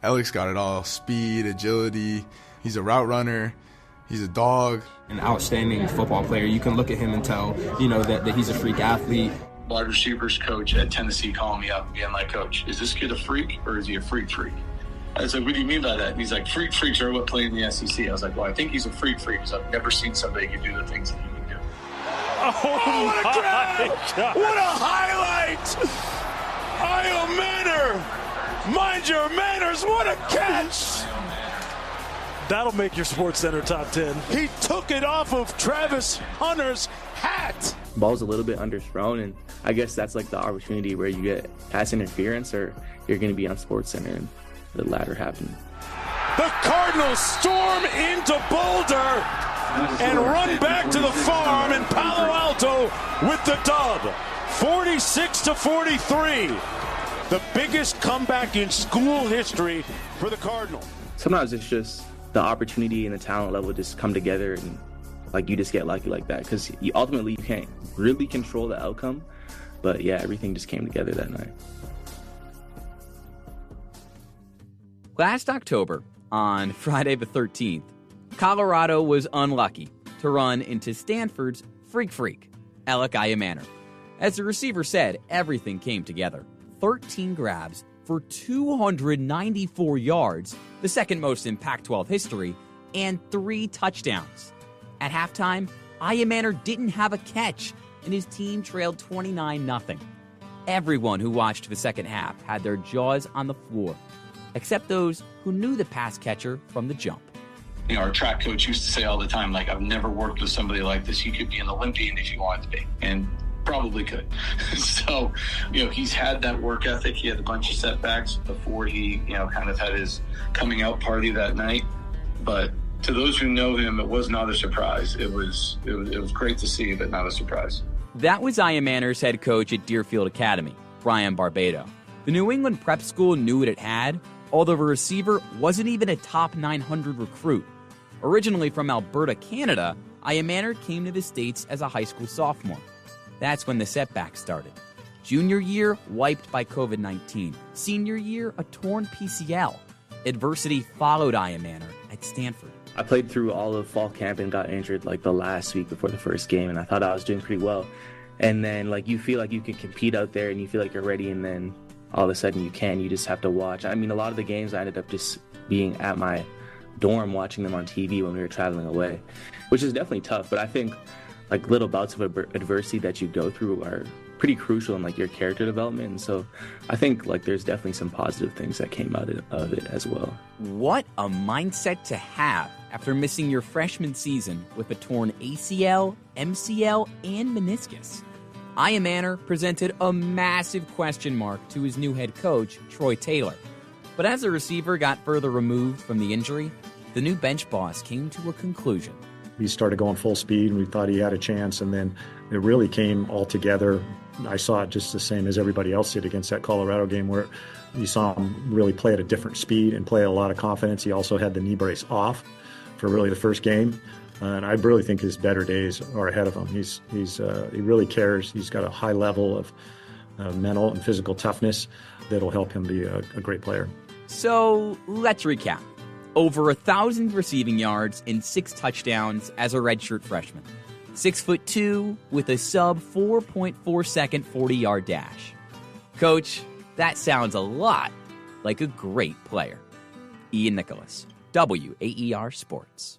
Elic's got it all: speed, agility. He's a route runner. He's a dog. An outstanding football player. You can look at him and tell, that he's a freak athlete. Wide receivers coach at Tennessee calling me up and being like, "Coach, is this kid a freak or is he a freak? I was like, "What do you mean by that?" And he's like, freaks are what play in the SEC. I was like, "Well, I think he's a freak because I've never seen somebody who can do the things that he can do." Oh, what a grab! What a highlight! Ayomanor! Mind your manners, what a catch! That'll make your SportsCenter top 10. He took it off of Travis Hunter's hat. Ball's a little bit underthrown, and I guess that's like the opportunity where you get pass interference or you're going to be on SportsCenter, and the latter happened. The Cardinals storm into Boulder and run back to the farm in Palo Alto with the dub. 46-43. The biggest comeback in school history for the Cardinals. Sometimes it's just the opportunity and the talent level just come together, and like you just get lucky like that, because you can't really control the outcome. But yeah, everything just came together that night. Last October, on Friday the 13th, Colorado was unlucky to run into Stanford's freak, Elic Ayomanor. As the receiver said, everything came together. 13 grabs for 294 yards, the second most in Pac-12 history, and 3 touchdowns. At halftime, Ayomanor didn't have a catch, and his team trailed 29-0. Everyone who watched the second half had their jaws on the floor, except those who knew the pass catcher from the jump. Our track coach used to say all the time, like, "I've never worked with somebody like this. You could be an Olympian if you wanted to be." And probably could. So, he's had that work ethic. He had a bunch of setbacks before he, kind of had his coming out party that night. But to those who know him, it was not a surprise. It was great to see, but not a surprise. That was Ayomanor's head coach at Deerfield Academy, Brian Barbado. The New England prep school knew what it had, although the receiver wasn't even a top 900 recruit. Originally from Alberta, Canada, Ayomanor came to the States as a high school sophomore. That's when the setbacks started. Junior year, wiped by COVID-19. Senior year, a torn PCL. Adversity followed Ayomanor at Stanford. I played through all of fall camp and got injured like the last week before the first game, and I thought I was doing pretty well. And then you feel like you can compete out there and you feel like you're ready, and then all of a sudden you can. You just have to watch. I mean, a lot of the games I ended up just being at my dorm watching them on TV when we were traveling away, which is definitely tough. But I think little bouts of adversity that you go through are pretty crucial in your character development. And so I think there's definitely some positive things that came out of it as well. What a mindset to have after missing your freshman season with a torn ACL, MCL, and meniscus. Ayomanor presented a massive question mark to his new head coach, Troy Taylor. But as the receiver got further removed from the injury, the new bench boss came to a conclusion. He started going full speed, and we thought he had a chance, and then it really came all together. I saw it just the same as everybody else did against that Colorado game, where you saw him really play at a different speed and play at a lot of confidence. He also had the knee brace off for really the first game, and I really think his better days are ahead of him. He really cares. He's got a high level of mental and physical toughness that'll help him be a great player. So let's recap. Over 1,000 receiving yards and 6 touchdowns as a redshirt freshman. 6'2" with a sub 4.4 second 40-yard dash. Coach, that sounds a lot like a great player. Ian Nicholas, WAER Sports.